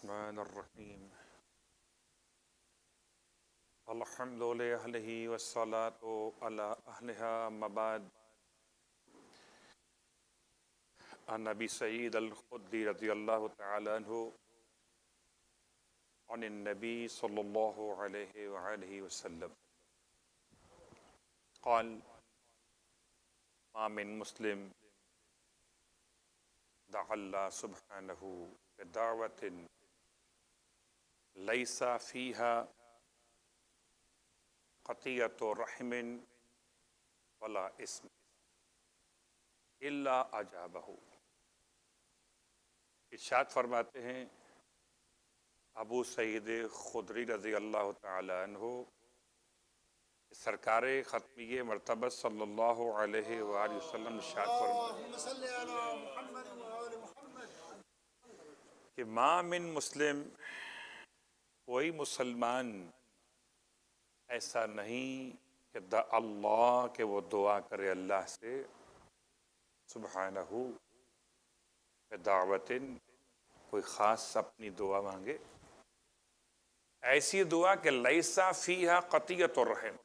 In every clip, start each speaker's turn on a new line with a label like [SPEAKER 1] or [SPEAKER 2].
[SPEAKER 1] الرحمن الرحیم الحمد للہ والصلاة علی اہلہا اما بعد. عن ابی سعید الخدری رضی اللہ تعالی عنہ عن النبی صلی اللہ علیہ وآلہ وسلم قال ما من مسلم دعا اللہ سبحانہ بدعوۃ لیس فیہا قطیعۃ رحم ولا اسم الا اجابہ. ارشاد فرماتے ہیں ابو سعید خدری رضی اللہ تعالی عنہ سرکار ختمیہ مرتبہ صلی اللہ علیہ وآلہ وسلم ارشاد فرماتے کہ ما من مسلم، کوئی مسلمان ایسا نہیں کہ دعا اللہ کہ وہ دعا کرے اللہ سے سبحانہ بدعوت، کوئی خاص اپنی دعا مانگے، ایسی دعا کہ لیسا فیہا قطیعۃ الرحم،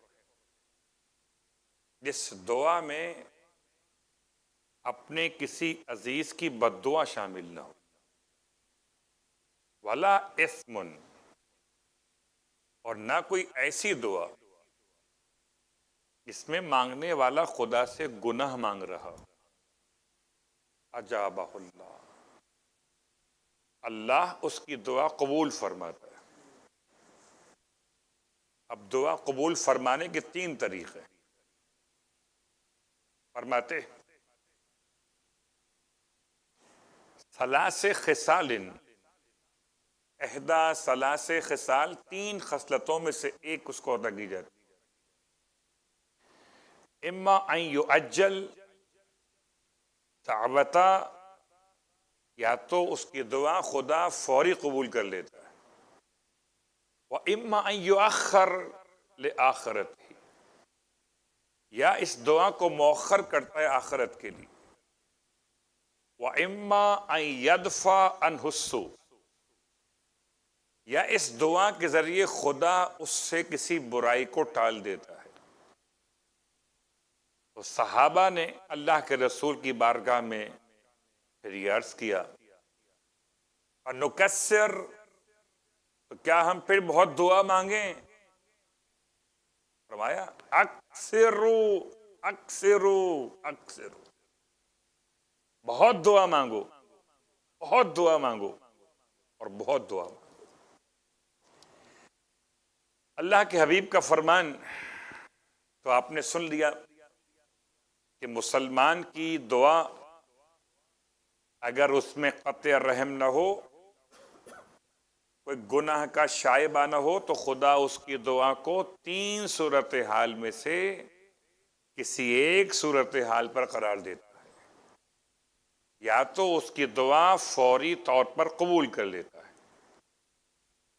[SPEAKER 1] جس دعا میں اپنے کسی عزیز کی بد دعا شامل نہ ہو، ولا اسم، اور نہ کوئی ایسی دعا جس میں مانگنے والا خدا سے گناہ مانگ رہا، اجابہ اللہ، اللہ اس کی دعا قبول فرماتا ہے. اب دعا قبول فرمانے کے 3 طریقے فرماتے ثلاث خصال، احدى ثلاث خصال، 3 خصلتوں میں سے ایک اس کو ادا کی جاتی. اما ان یعجل دعوتا، یا تو اس کی دعا خدا فوری قبول کر لیتا ہے، وَإِمَّا أَن يُؤَخَّرْ لِآخِرَتِهِ، یا اس دعا کو مؤخر کرتا ہے آخرت کے لیے، وَإِمَّا أَن يَدْفَعَ عَنْهُ السُّوءَ، یا اس دعا کے ذریعے خدا اس سے کسی برائی کو ٹال دیتا ہے. تو صحابہ نے اللہ کے رسول کی بارگاہ میں پھر یہ عرض کیا اور نکسر، تو کیا ہم پھر بہت دعا مانگیں؟ فرمایا اکثرو اکثرو اکثرو، بہت دعا مانگو، بہت دعا مانگو اور بہت دعا مانگو. اللہ کے حبیب کا فرمان تو آپ نے سن لیا کہ مسلمان کی دعا اگر اس میں قطع رحم نہ ہو، کوئی گناہ کا شائبہ نہ ہو، تو خدا اس کی دعا کو 3 صورتحال میں سے کسی ایک صورتحال پر قرار دیتا ہے. یا تو اس کی دعا فوری طور پر قبول کر لیتا ہے،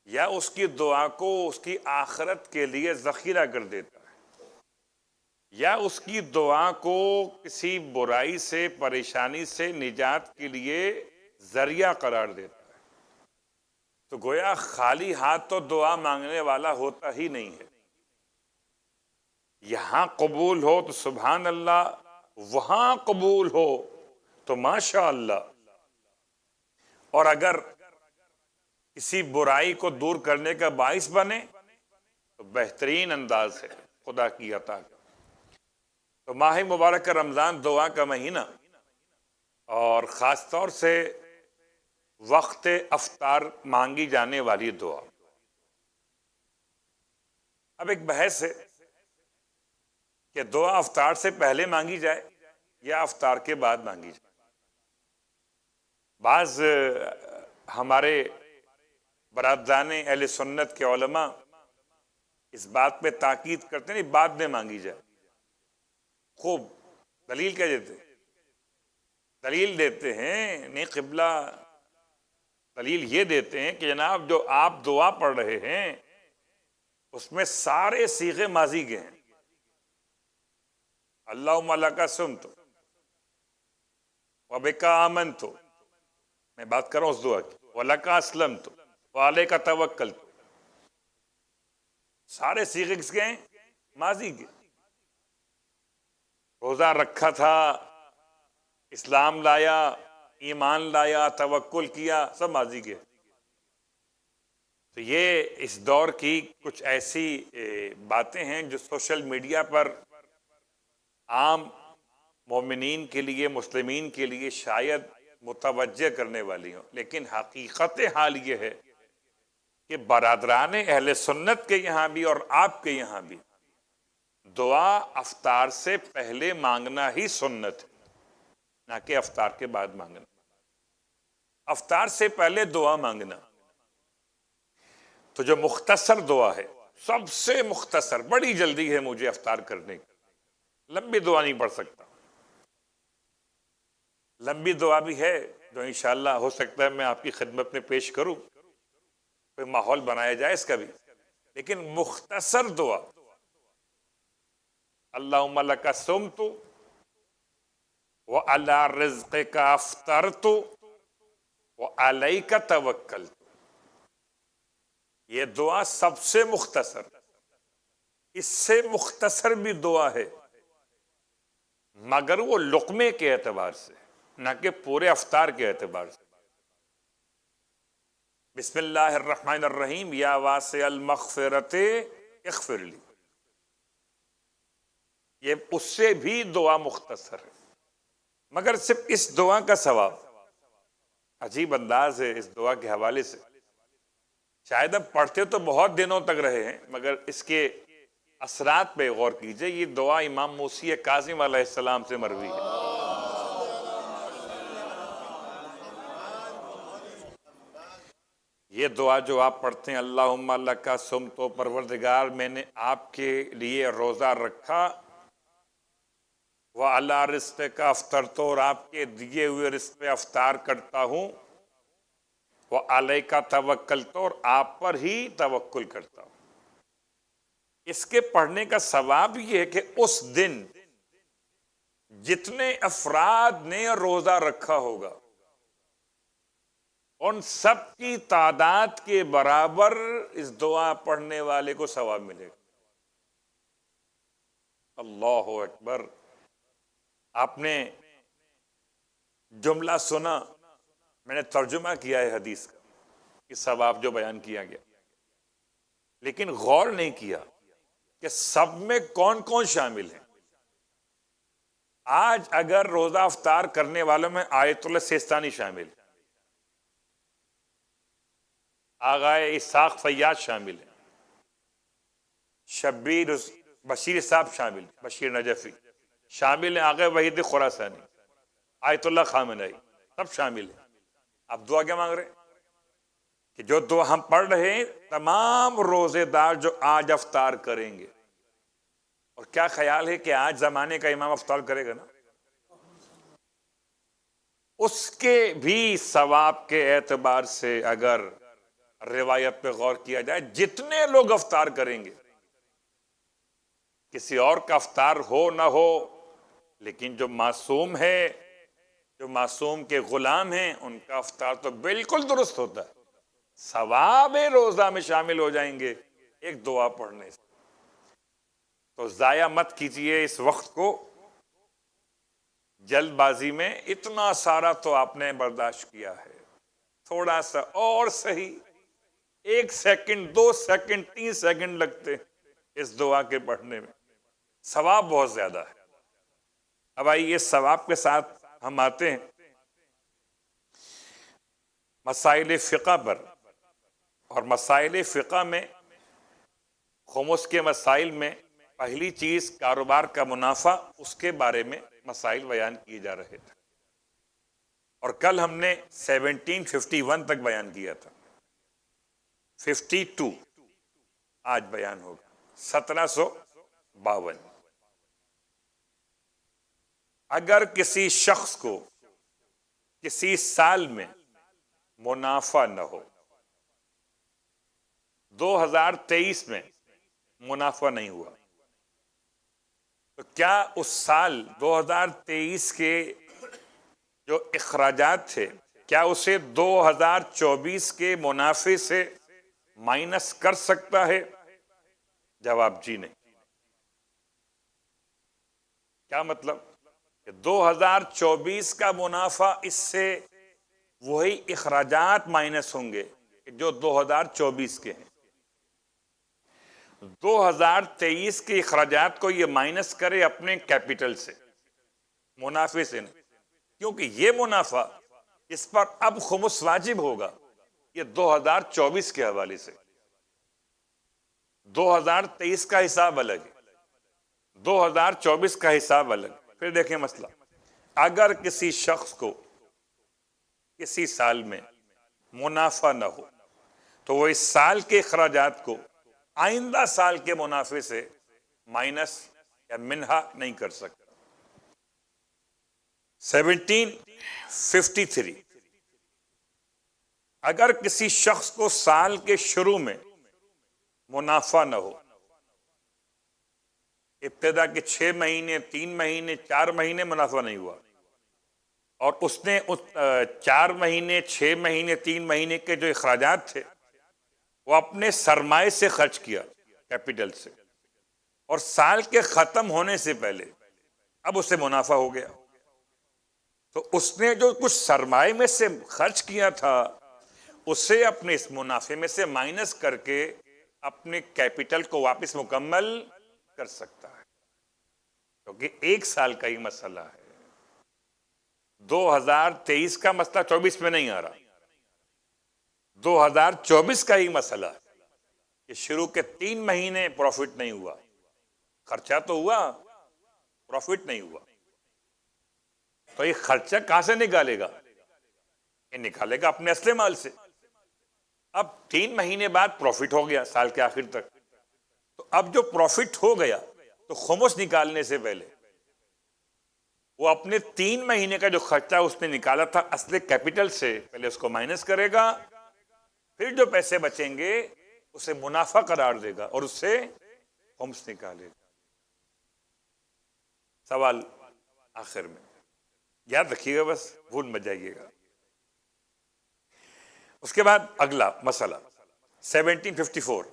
[SPEAKER 1] یا اس کی دعا کو اس کی آخرت کے لیے ذخیرہ کر دیتا ہے، یا اس کی دعا کو کسی برائی سے، پریشانی سے نجات کے لیے ذریعہ قرار دیتا ہے. تو گویا خالی ہاتھ تو دعا مانگنے والا ہوتا ہی نہیں ہے. یہاں قبول ہو تو سبحان اللہ، وہاں قبول ہو تو ماشاء اللہ، اور اگر کسی برائی کو دور کرنے کا باعث بنے تو بہترین انداز ہے خدا کی عطا کا. تو ماہ مبارک رمضان دعا کا مہینہ، اور خاص طور سے وقت افطار مانگی جانے والی دعا. اب ایک بحث ہے کہ دعا افطار سے پہلے مانگی جائے یا افطار کے بعد مانگی جائے. بعض ہمارے برادران اہل سنت کے علماء اس بات پہ تاکید کرتے ہیں بعد میں مانگی جائے. خوب دلیل کیا دیتے ہیں؟ دلیل دیتے ہیں نہیں قبلہ، دلیل یہ دیتے ہیں کہ جناب جو آپ دعا پڑھ رہے ہیں اس میں سارے صیغے ماضی کے ہیں. اللہم لک سمت وبک آمنت، میں بات کر رہا ہوں اس دعا کی، وَلَكَ أَسْلَمْتُ، وعلیک توکلت، سارے صیغے کس کے ہیں؟ ماضی کے. روزہ رکھا تھا، اسلام لایا، ایمان لایا، توکل کیا، سب ماضی کے. تو یہ اس دور کی کچھ ایسی باتیں ہیں جو سوشل میڈیا پر عام مومنین کے لیے، مسلمین کے لیے شاید متوجہ کرنے والی ہوں، لیکن حقیقت حال یہ ہے کہ برادران اہل سنت کے یہاں بھی اور آپ کے یہاں بھی دعا افطار سے پہلے مانگنا ہی سنت ہے، نہ کہ افطار کے بعد مانگنا. افطار سے پہلے دعا مانگنا. تو جو مختصر دعا ہے، سب سے مختصر، بڑی جلدی ہے مجھے افطار کرنے کی، لمبی دعا نہیں پڑھ سکتا. لمبی دعا بھی ہے جو انشاءاللہ ہو سکتا ہے میں آپ کی خدمت میں پیش کروں، کوئی ماحول بنایا جائے اس کا بھی. لیکن مختصر دعا، اللہم لک صمت وعلی رزقک افطرت وعلیک توکلت. یہ دعا سب سے مختصر، اس سے مختصر بھی دعا ہے مگر وہ لقمے کے اعتبار سے، نہ کہ پورے افطار کے اعتبار سے. بسم اللہ الرحمن الرحیم، یا واسع المغفرت اغفر لی، یہ اس سے بھی دعا مختصر ہے. مگر صرف اس دعا کا ثواب عجیب انداز ہے. اس دعا کے حوالے سے شاید اب پڑھتے تو بہت دنوں تک رہے ہیں، مگر اس کے اثرات پہ غور کیجئے. یہ دعا امام موسی کاظم علیہ السلام سے مروی ہے. یہ دعا جو آپ پڑھتے ہیں، اللہم لک صمت، پروردگار میں نے آپ کے لیے روزہ رکھا، وعلی رزقک افطرت، اور آپ کے دیے ہوئے رزق پہ افطار کرتا ہوں، وعلیک توکلت، اور آپ پر ہی توکل کرتا ہوں. اس کے پڑھنے کا ثواب یہ ہے کہ اس دن جتنے افراد نے روزہ رکھا ہوگا ان سب کی تعداد کے برابر اس دعا پڑھنے والے کو ثواب ملے گا. اللہ اکبر. آپ نے جملہ سنا، میں نے ترجمہ کیا ہے حدیث کا، کہ ثواب جو بیان کیا گیا، لیکن غور نہیں کیا کہ سب میں کون کون شامل ہیں. آج اگر روزہ افطار کرنے والوں میں آیت اللہ سیستانی شامل ہے، آغائے اسحاق فیاض شامل ہیں، شبیر بشیر صاحب شامل، بشیر نجفی شامل ہیں، آغائے وحید خراسانی، آیت اللہ خامنئی، سب شامل ہیں. اب دعا کیا مانگ رہے ہیں؟ کہ جو دعا ہم پڑھ رہے ہیں تمام روزے دار جو آج افطار کریں گے. اور کیا خیال ہے کہ آج زمانے کا امام افطار کرے گا نا، اس کے بھی ثواب کے اعتبار سے اگر روایت پہ غور کیا جائے، جتنے لوگ افطار کریں گے، کسی اور کا افطار ہو نہ ہو، لیکن جو معصوم ہے، جو معصوم کے غلام ہیں، ان کا افطار تو بالکل درست ہوتا ہے. ثواب روزہ میں شامل ہو جائیں گے ایک دعا پڑھنے سے. تو ضائع مت کیجئے اس وقت کو جلد بازی میں. اتنا سارا تو آپ نے برداشت کیا ہے، تھوڑا سا اور صحیح 1 سیکنڈ 2 سیکنڈ 3 سیکنڈ لگتے اس دعا کے پڑھنے میں، ثواب بہت زیادہ ہے. اب آئیے اس ثواب کے ساتھ ہم آتے ہیں مسائل فقہ پر. اور مسائل فقہ میں خمس کے مسائل میں پہلی چیز کاروبار کا منافع، اس کے بارے میں مسائل بیان کیے جا رہے تھے. اور کل ہم نے 1751 تک بیان کیا تھا، 52 آج بیان ہوگا، 1752. اگر کسی شخص کو کسی سال میں منافع نہ ہو، 2023 میں منافع نہیں ہوا، تو کیا اس سال 2023 کے جو اخراجات تھے کیا اسے 2024 کے منافع سے مائنس کر سکتا ہے؟ جواب جی نہیں۔ کیا مطلب کہ 2024 کا منافع اس سے وہی اخراجات مائنس ہوں گے جو 2024 کے ہیں۔ 2023 کے اخراجات کو یہ مائنس کرے اپنے کیپٹل سے، منافع سے نہیں، کیونکہ یہ منافع اس پر اب خمس واجب ہوگا، یہ 2024 کے حوالے سے۔ 2023 کا حساب الگ ہے، 2024 کا حساب الگ۔ پھر دیکھیں مسئلہ، اگر کسی شخص کو کسی سال میں منافع نہ ہو تو وہ اس سال کے اخراجات کو آئندہ سال کے منافع سے مائنس یا منہا نہیں کر سکتا۔ 1753، اگر کسی شخص کو سال کے شروع میں منافع نہ ہو، ابتدا کے 6 مہینے، 3 مہینے، 4 مہینے منافع نہیں ہوا، اور اس نے 4 مہینے، 6 مہینے، 3 مہینے کے جو اخراجات تھے وہ اپنے سرمائے سے خرچ کیا، کیپٹل سے، اور سال کے ختم ہونے سے پہلے اب اسے منافع ہو گیا، تو اس نے جو کچھ سرمائے میں سے خرچ کیا تھا اسے اپنے اس منافع میں سے مائنس کر کے اپنے کیپٹل کو واپس مکمل کر سکتا ہے، کیونکہ ایک سال کا ہی مسئلہ ہے۔ 2023 کا مسئلہ 24 میں نہیں آ رہا، 2024 کا ہی مسئلہ ہے کہ شروع کے 3 مہینے پروفٹ نہیں ہوا، خرچہ تو ہوا، پروفٹ نہیں ہوا، تو یہ خرچہ کہاں سے نکالے گا؟ یہ نکالے گا اپنے اصل مال سے۔ اب 3 مہینے بعد پروفٹ ہو گیا سال کے آخر تک، تو اب جو پروفٹ ہو گیا تو خمس نکالنے سے پہلے وہ اپنے 3 مہینے کا جو خرچہ اس نے نکالا تھا اصل کیپٹل سے، پہلے اس کو مائنس کرے گا، پھر جو پیسے بچیں گے اسے منافع قرار دے گا اور اس سے خمس نکالے گا۔ سوال آخر میں یاد رکھیے گا، بس بھول مت جائیے گا۔ اس کے بعد اگلا مسئلہ 1754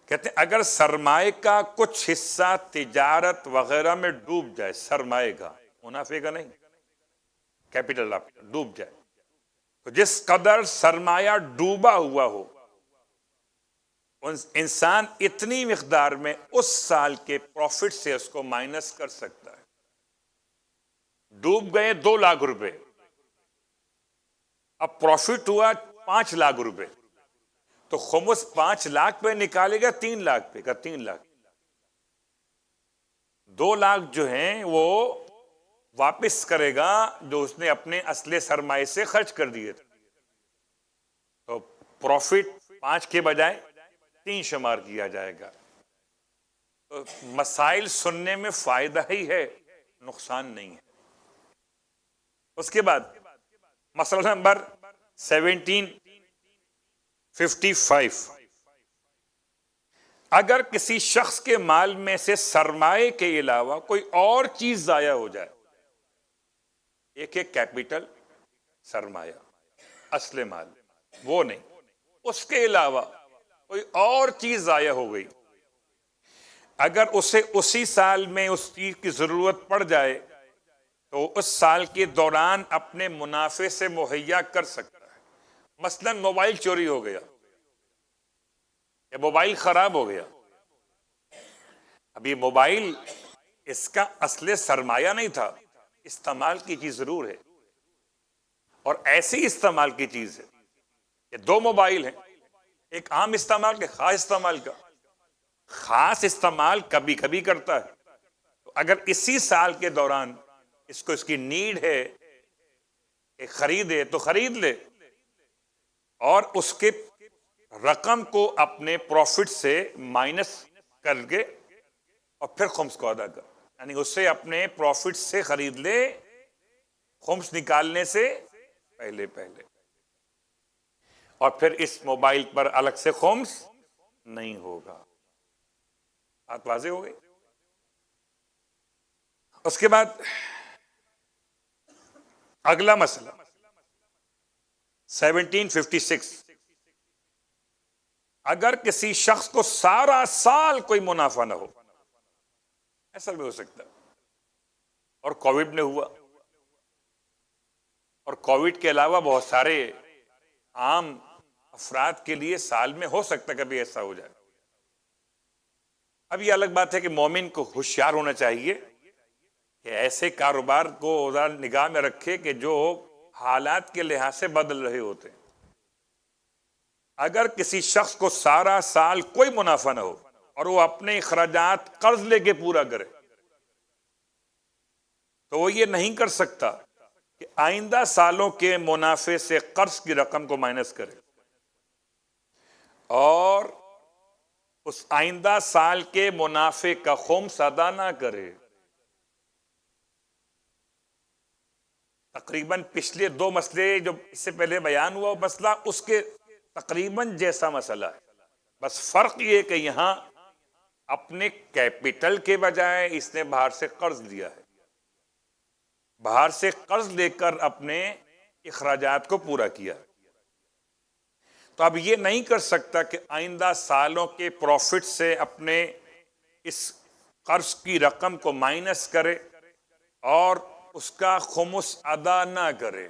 [SPEAKER 1] کہتے ہیں اگر سرمائے کا کچھ حصہ تجارت وغیرہ میں ڈوب جائے، سرمائے کا، منافع کا نہیں، کیپٹل آپ کا ڈوب جائے، تو جس قدر سرمایہ ڈوبا ہوا ہو انسان اتنی مقدار میں اس سال کے پروفٹ سے اس کو مائنس کر سکتا ہے۔ ڈوب گئے 2 لاکھ روپے، اب پروفٹ ہوا 5 لاکھ روپے، تو خمس 5 لاکھ پہ نکالے گا 3 لاکھ پہ کا 3 لاکھ، 2 لاکھ جو ہیں وہ واپس کرے گا جو اس نے اپنے اصل سرمائے سے خرچ کر دیے تھے، تو پروفٹ 5 کے بجائے 3 شمار کیا جائے گا۔ تو مسائل سننے میں فائدہ ہی ہے، نقصان نہیں ہے۔ اس کے بعد مسئلہ نمبر 1755، اگر کسی شخص کے مال میں سے سرمائے کے علاوہ کوئی اور چیز ضائع ہو جائے، ایک کیپٹل، سرمایہ، اصل مال، وہ نہیں، اس کے علاوہ کوئی اور چیز ضائع ہو گئی، اگر اسے اسی سال میں اس چیز کی ضرورت پڑ جائے تو اس سال کے دوران اپنے منافع سے مہیا کر سکتا ہے۔ مثلا موبائل چوری ہو گیا یا موبائل خراب ہو گیا، اب یہ موبائل اس کا اصل سرمایہ نہیں تھا، استعمال کی چیز ضرور ہے، اور ایسی استعمال کی چیز ہے کہ 2 موبائل ہیں، ایک عام استعمال کے، خاص استعمال کا۔ خاص استعمال کبھی کبھی کرتا ہے، تو اگر اسی سال کے دوران اس کو اس کی نیڈ ہے کہ خریدے تو خرید لے، اور اس کے رقم کو اپنے پروفٹ سے مائنس کر کے اور پھر خمس کو ادا کر، یعنی اسے اپنے پروفٹ سے خرید لے خمس نکالنے سے پہلے اور پھر اس موبائل پر الگ سے خمس نہیں ہوگا۔ بات واضح ہو گئی؟ اس کے بعد اگلا مسئلہ 1756 اگر کسی شخص کو سارا سال کوئی منافع نہ ہو، ایسا بھی ہو سکتا ہے، اور کووڈ نے ہوا، اور کووڈ کے علاوہ بہت سارے عام افراد کے لیے سال میں ہو سکتا ہے کبھی ایسا ہو جائے۔ اب یہ الگ بات ہے کہ مومن کو ہوشیار ہونا چاہیے کہ ایسے کاروبار کو نگاہ میں رکھے کہ جو حالات کے لحاظ سے بدل رہے ہوتے ہیں۔ اگر کسی شخص کو سارا سال کوئی منافع نہ ہو اور وہ اپنے اخراجات قرض لے کے پورا کرے، تو وہ یہ نہیں کر سکتا کہ آئندہ سالوں کے منافع سے قرض کی رقم کو مائنس کرے اور اس آئندہ سال کے منافع کا خمس ادا نہ کرے۔ تقریباً پچھلے دو مسئلے جو اس سے پہلے بیان ہوا، وہ مسئلہ اس کے تقریباً جیسا مسئلہ ہے، بس فرق یہ کہ یہاں اپنے کیپٹل کے بجائے اس نے باہر سے قرض لیا ہے، باہر سے قرض لے کر اپنے اخراجات کو پورا کیا۔ تو اب یہ نہیں کر سکتا کہ آئندہ سالوں کے پروفٹ سے اپنے اس قرض کی رقم کو مائنس کرے اور اس کا خمس ادا نہ کرے۔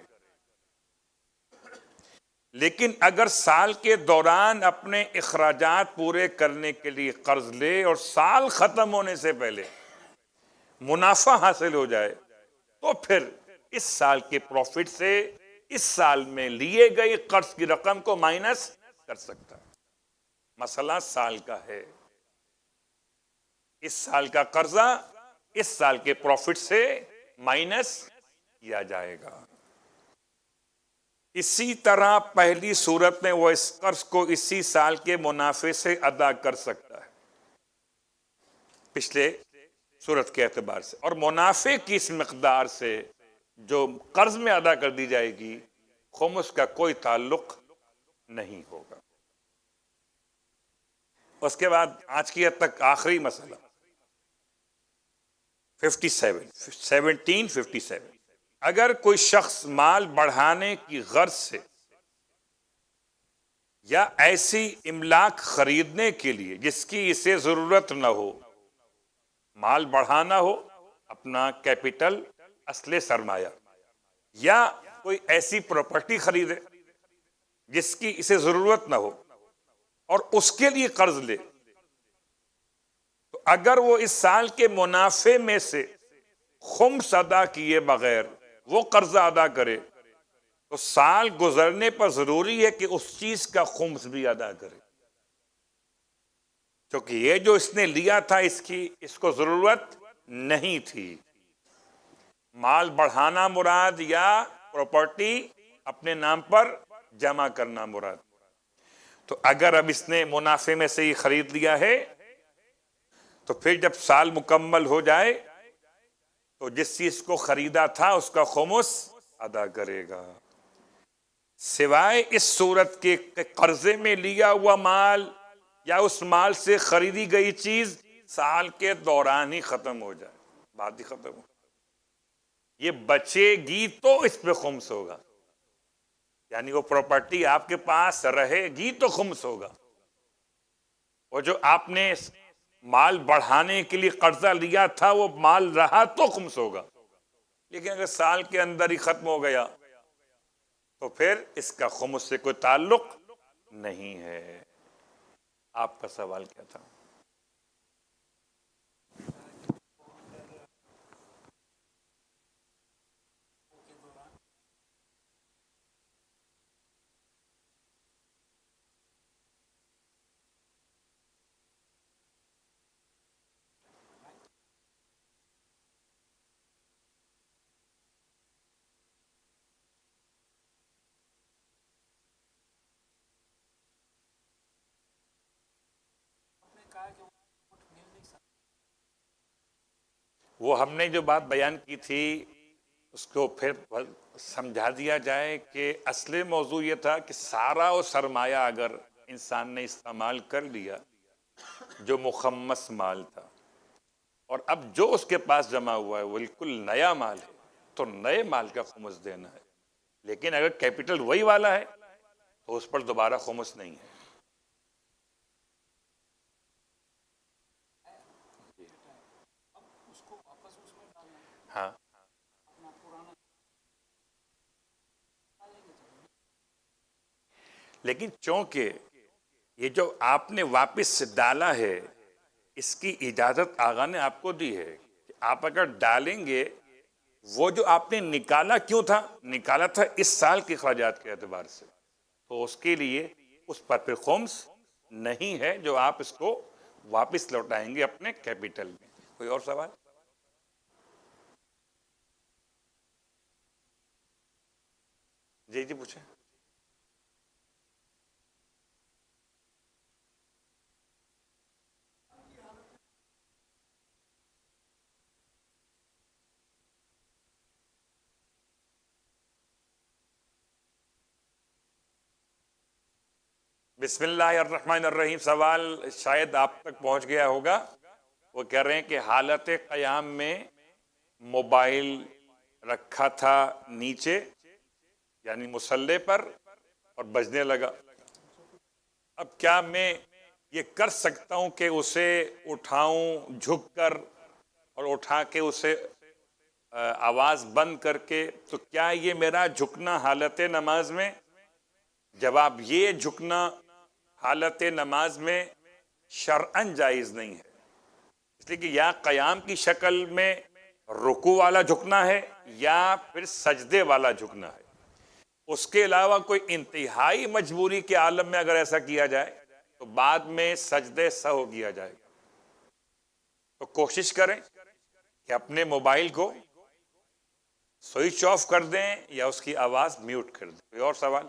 [SPEAKER 1] لیکن اگر سال کے دوران اپنے اخراجات پورے کرنے کے لیے قرض لے اور سال ختم ہونے سے پہلے منافع حاصل ہو جائے، تو پھر اس سال کے پروفٹ سے اس سال میں لیے گئے قرض کی رقم کو مائنس کر سکتا ہے۔ مسئلہ سال کا ہے، اس سال کا قرضہ اس سال کے پروفٹ سے مائنس کیا جائے گا۔ اسی طرح پہلی صورت میں وہ اس قرض کو اسی سال کے منافع سے ادا کر سکتا ہے پچھلے صورت کے اعتبار سے، اور منافع کی اس مقدار سے جو قرض میں ادا کر دی جائے گی خمس کا کوئی تعلق نہیں ہوگا۔ اس کے بعد آج کی حد تک آخری مسئلہ 1757 اگر کوئی شخص مال بڑھانے کی غرض سے یا ایسی املاک خریدنے کے لیے جس کی اسے ضرورت نہ ہو، مال بڑھانا ہو، اپنا کیپٹل، اصل سرمایہ، یا کوئی ایسی پراپرٹی خریدے جس کی اسے ضرورت نہ ہو اور اس کے لیے قرض لے، تو اگر وہ اس سال کے منافع میں سے خمس ادا کیے بغیر وہ قرضہ ادا کرے، تو سال گزرنے پر ضروری ہے کہ اس چیز کا خمس بھی ادا کرے، کیونکہ یہ جو اس نے لیا تھا اس کو ضرورت نہیں تھی۔ مال بڑھانا مراد یا پراپرٹی اپنے نام پر جمع کرنا مراد؟ تو اگر اب اس نے منافع میں سے ہی خرید لیا ہے، تو پھر جب سال مکمل ہو جائے تو جس چیز کو خریدا تھا اس کا خمس ادا کرے گا، سوائے اس صورت کے قرضے میں لیا ہوا مال یا اس مال سے خریدی گئی چیز سال کے دوران ہی ختم ہو جائے، بات ہی ختم ہو، یہ بچے گی تو اس پہ خمس ہوگا، یعنی وہ پراپرٹی آپ کے پاس رہے گی تو خمس ہوگا، اور جو آپ نے مال بڑھانے کے لیے قرضہ لیا تھا وہ مال رہا تو خمس ہوگا، لیکن اگر سال کے اندر ہی ختم ہو گیا تو پھر اس کا خمس سے کوئی تعلق نہیں ہے۔ آپ کا سوال کیا تھا؟ وہ ہم نے جو بات بیان کی تھی اس کو پھر سمجھا دیا جائے کہ اصل موضوع یہ تھا کہ سارا وہ سرمایہ اگر انسان نے استعمال کر لیا جو مخمس مال تھا، اور اب جو اس کے پاس جمع ہوا ہے وہ بالکل نیا مال ہے، تو نئے مال کا خمس دینا ہے، لیکن اگر کیپٹل وہی والا ہے تو اس پر دوبارہ خمس نہیں ہے. ہاں لیکن چونکہ یہ جو آپ نے واپس ڈالا ہے اس کی اجازت آقا نے آپ کو دی ہے کہ آپ اگر ڈالیں گے، وہ جو آپ نے نکالا کیوں تھا؟ نکالا تھا اس سال کے اخراجات کے اعتبار سے، تو اس کے لیے اس پر پھر خمس نہیں ہے جو آپ اس کو واپس لوٹائیں گے اپنے کیپٹل میں. کوئی اور سوال؟ جی پوچھیں. بسم اللہ الرحمن الرحیم. سوال شاید آپ تک پہنچ گیا ہوگا. وہ کہہ رہے ہیں کہ حالت قیام میں موبائل رکھا تھا نیچے یعنی مصلے پر اور بجنے لگا. اب کیا میں یہ کر سکتا ہوں کہ اسے اٹھاؤں جھک کر اور اٹھا کے اسے آواز بند کر کے؟ تو کیا یہ میرا جھکنا حالت نماز میں؟ جواب یہ جھکنا حالت نماز میں شرعاً جائز نہیں ہے، اس لیے کہ یا قیام کی شکل میں رکوع والا جھکنا ہے یا پھر سجدے والا جھکنا ہے. اس کے علاوہ کوئی انتہائی مجبوری کے عالم میں اگر ایسا کیا جائے تو بعد میں سجدے سہو کیا جائے گا. تو کوشش کریں کہ اپنے موبائل کو سوئچ آف کر دیں یا اس کی آواز میوٹ کر دیں. کوئی اور سوال؟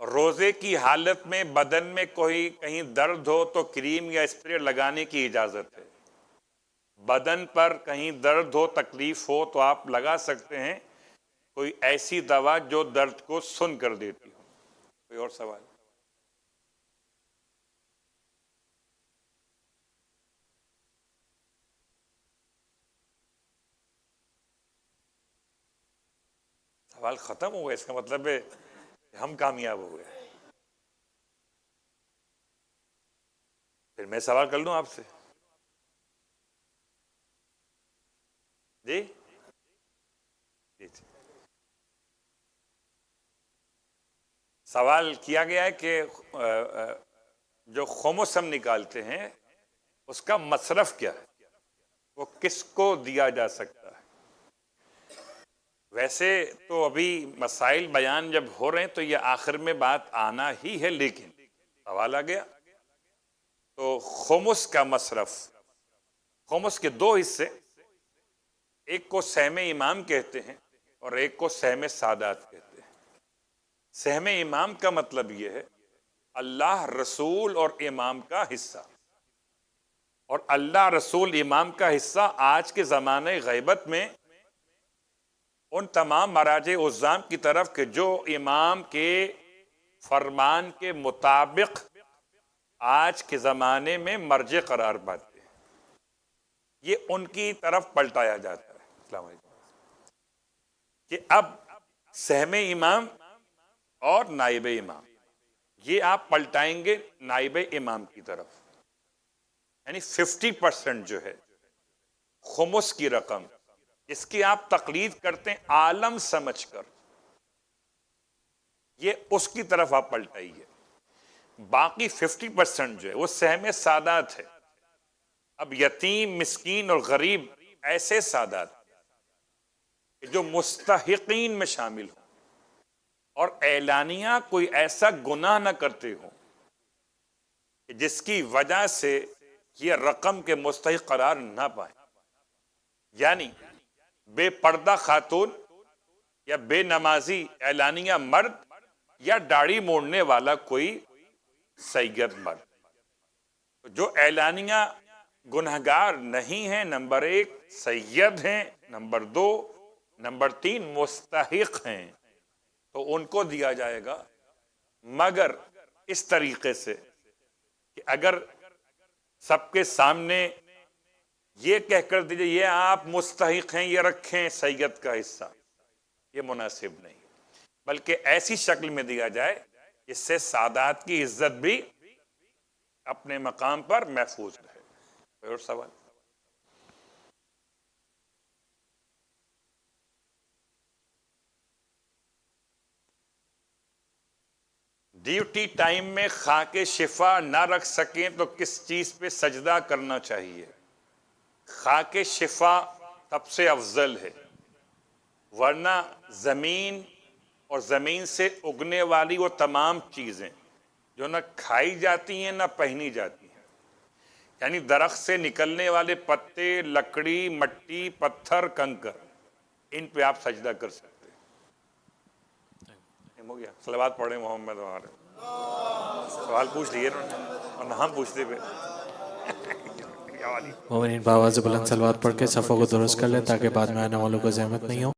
[SPEAKER 1] روزے کی حالت میں بدن میں کوئی کہیں درد ہو تو کریم یا اسپرے لگانے کی اجازت ہے. بدن پر کہیں درد ہو تکلیف ہو تو آپ لگا سکتے ہیں کوئی ایسی دوا جو درد کو سن کر دیتی ہو. کوئی اور سوال؟ سوال ختم ہو گئے، اس کا مطلب ہے کہ ہم کامیاب ہو گئے. پھر میں سوال کر لوں آپ سے. جی جی جی. سوال کیا گیا ہے کہ جو خمس ہم نکالتے ہیں اس کا مصرف کیا ہے، وہ کس کو دیا جا سکتا ہے؟ ویسے تو ابھی مسائل بیان جب ہو رہے ہیں تو یہ آخر میں بات آنا ہی ہے، لیکن سوال آ گیا تو خمس کا مصرف. خمس کے دو حصے، ایک کو سہم امام کہتے ہیں اور ایک کو سہم سادات کہتے ہیں. سہم امام کا مطلب یہ ہے اللہ رسول اور امام کا حصہ، اور اللہ رسول امام کا حصہ آج کے زمانے غیبت میں ان تمام مراجع عظام کی طرف کہ جو امام کے فرمان کے مطابق آج کے زمانے میں مرجع قرار پاتے ہیں، یہ ان کی طرف پلٹایا جاتا ہے. السلام علیکم. کہ اب سہم امام اور نائب امام یہ آپ پلٹائیں گے نائب امام کی طرف، یعنی 50% جو ہے خمس کی رقم اس کی آپ تقلید کرتے ہیں عالم سمجھ کر، یہ اس کی طرف آپ پلٹائیے. باقی 50% جو ہے وہ سہم سادات ہے. اب یتیم مسکین اور غریب ایسے سادات کہ جو مستحقین میں شامل ہوں اور اعلانیہ کوئی ایسا گناہ نہ کرتے ہوں کہ جس کی وجہ سے یہ رقم کے مستحق قرار نہ پائیں، یعنی بے پردہ خاتون یا بے نمازی اعلانیہ مرد یا داڑھی موڑنے والا کوئی سید مرد. جو اعلانیہ گنہگار نہیں ہیں، نمبر 1 سید ہیں، نمبر 2 نمبر 3 مستحق ہیں، تو ان کو دیا جائے گا، مگر اس طریقے سے کہ اگر سب کے سامنے یہ کہہ کر دیجئے یہ آپ مستحق ہیں یہ رکھیں سید کا حصہ، یہ مناسب نہیں، بلکہ ایسی شکل میں دیا جائے جس سے سادات کی عزت بھی اپنے مقام پر محفوظ رہے۔ کوئی اور سوال؟ ڈیوٹی ٹائم میں خاک شفا نہ رکھ سکیں تو کس چیز پہ سجدہ کرنا چاہیے؟ خاک شفا سب سے افضل ہے، ورنہ زمین اور زمین سے اگنے والی وہ تمام چیزیں جو نہ کھائی جاتی ہیں نہ پہنی جاتی ہیں، یعنی درخت سے نکلنے والے پتے، لکڑی، مٹی، پتھر، کنکر، ان پہ آپ سجدہ کر سکتے ہیں۔ ہو گیا، صلوات پڑھیں محمد ہمارے۔ سوال پوچھ لیے اور ہم پوچھتے پہ۔
[SPEAKER 2] مومنین باواز بلند صلوات پڑھ کے صفوں کو درست کر لیں تاکہ بعد میں آنے والوں کو زحمت نہیں ہو۔